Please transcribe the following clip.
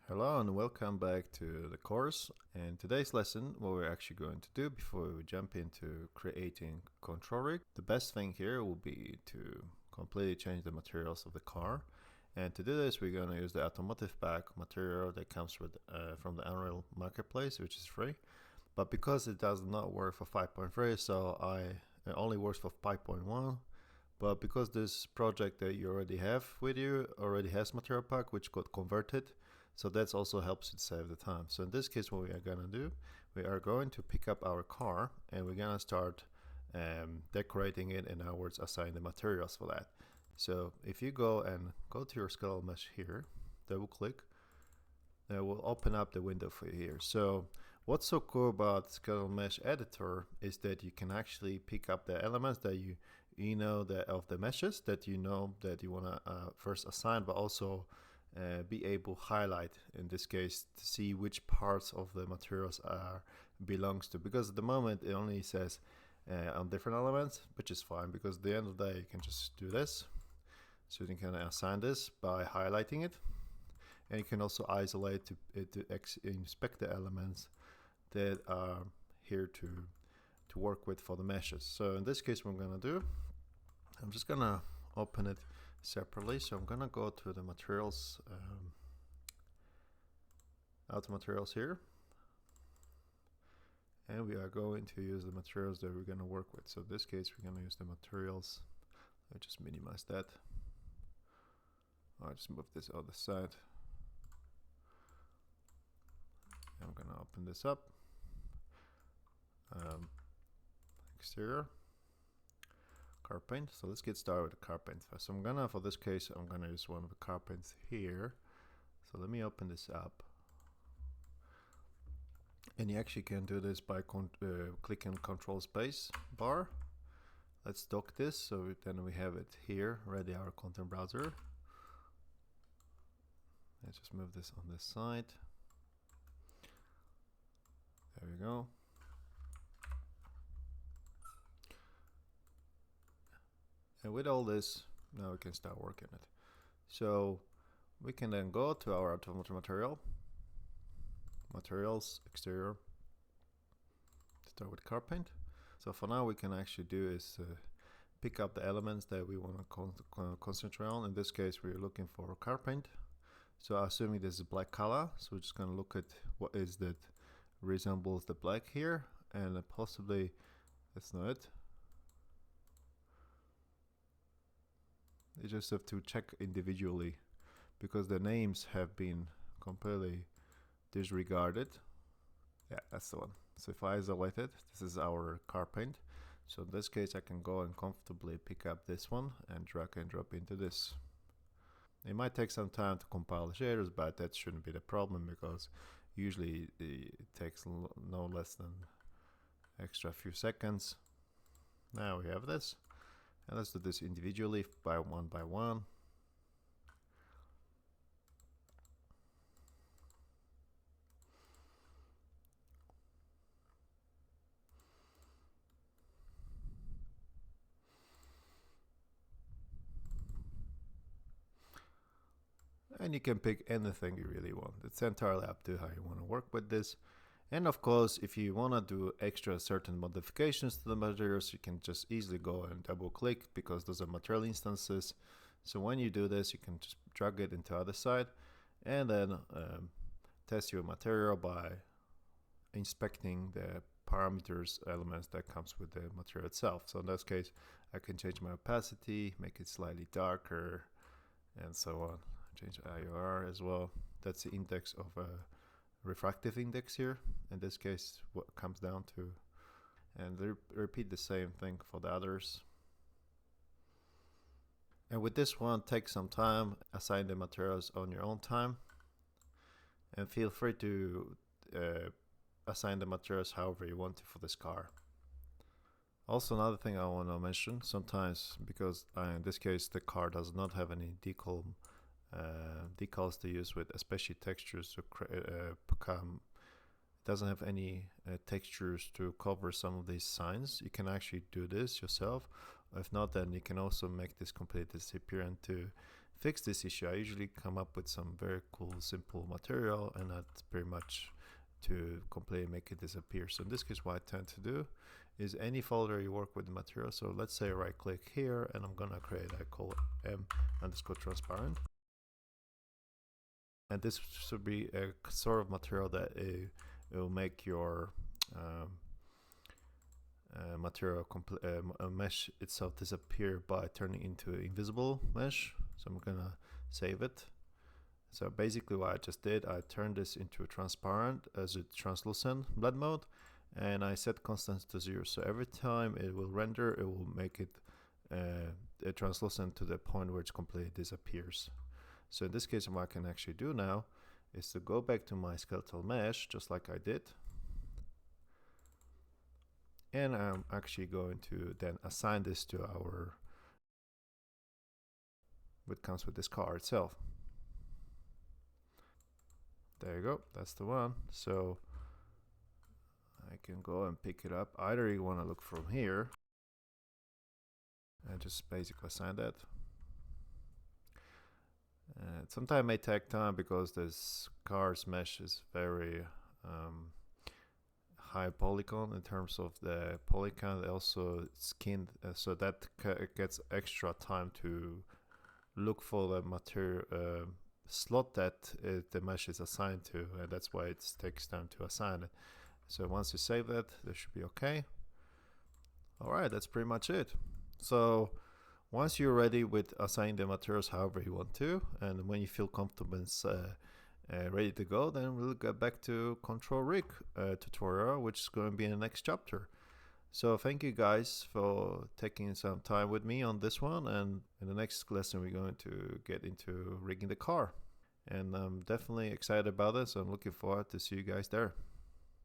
Hello and welcome back to the course. In today's lesson, what we're actually going to do before we jump into creating control rig, the best thing here will be to completely change the materials of the car. And to do this, we're going to use the automotive pack material that comes with from the Unreal Marketplace, which is free. But because it does not work for 5.3, so it only works for 5.1. But because this project that you already have with you already has material pack, which got converted, so that also helps it save the time. So in this case, what we are gonna do, we are going to pick up our car and we're gonna start decorating it, in other words, assign the materials for that. So if you go to your skeletal mesh here, double click, that will open up the window for you here. So what's so cool about skeletal mesh editor is that you can actually pick up the elements that you know that of the meshes that you know that you want to first assign, but also be able to highlight, in this case, to see which parts of the materials belongs to, because at the moment it only says on different elements, which is fine, because at the end of the day you can just do this. So you can assign this by highlighting it, and you can also isolate to inspect the elements that are here to work with for the meshes. So in this case, what I'm gonna do, I'm just gonna open it separately. So I'm gonna go to the materials, auto materials here, and we are going to use the materials that we're gonna work with. So in this case, we're gonna use the materials. Let me just minimize that. I'll just move this other side. I'm gonna open this up. Exterior. Car paint. So let's get started with the car paint first. So for this case, I'm gonna use one of the car paints here. So let me open this up. And you actually can do this by clicking Control Space bar. Let's dock this, so then we have it here, ready our content browser. Let's just move this on this side. There we go. And with all this, now we can start working it. So we can then go to our automotive materials, exterior, start with car paint. So for now, we can actually do is pick up the elements that we want to concentrate on. In this case, we're looking for car paint. So assuming this is black color, so we're just going to look at what is that resembles the black here, and possibly that's not it. You just have to check individually, because the names have been completely disregarded. Yeah, that's the one. So if I isolate it, this is our car paint. So in this case, I can go and comfortably pick up this one and drag and drop into this. It might take some time to compile the shaders, but that shouldn't be the problem, because usually it takes no less than extra few seconds. Now we have this. And let's do this individually by one. And you can pick anything you really want. It's entirely up to how you want to work with this. And of course, if you want to do extra certain modifications to the materials, you can just easily go and double click, because those are material instances. So when you do this, you can just drag it into the other side, and then test your material by inspecting the parameters elements that comes with the material itself. So in this case, I can change my opacity, make it slightly darker, and so on. Change IOR as well. That's the index of refractive index here. In this case, what comes down to, and repeat the same thing for the others. And with this one, take some time, assign the materials on your own time, and feel free to assign the materials however you want to for this car. Also, another thing I want to mention, sometimes, because in this case the car does not have any decals to use with, especially textures to doesn't have any textures to cover some of these signs. You can actually do this yourself. If not, then you can also make this completely disappear and to fix this issue, I usually come up with some very cool, simple material, and that's pretty much to completely make it disappear. So in this case, what I tend to do is any folder you work with the material. So let's say right click here, and I'm gonna create, I call it m_transparent. And this should be a sort of material that it will make your material mesh itself disappear by turning into an invisible mesh. So I'm gonna save it. So basically what I just did, I turned this into a transparent as a translucent blend mode, and I set constant to 0. So every time it will render, it will make it translucent to the point where it completely disappears. So in this case, what I can actually do now is to go back to my skeletal mesh, just like I did. And I'm actually going to then assign this to our, what comes with this car itself. There you go, that's the one. So I can go and pick it up. Either you want to look from here and just basically assign that. Sometimes it may take time because this car's mesh is very high polygon in terms of the polygon, also skinned, so that gets extra time to look for the material slot that the mesh is assigned to, and that's why it takes time to assign it. So once you save that, that should be okay. All right, that's pretty much it. So once you're ready with assigning the materials however you want to, and when you feel comfortable and ready to go, then we'll get back to control rig tutorial, which is going to be in the next chapter. So thank you guys for taking some time with me on this one, and in the next lesson we're going to get into rigging the car, and I'm definitely excited about it, so I'm looking forward to see you guys there.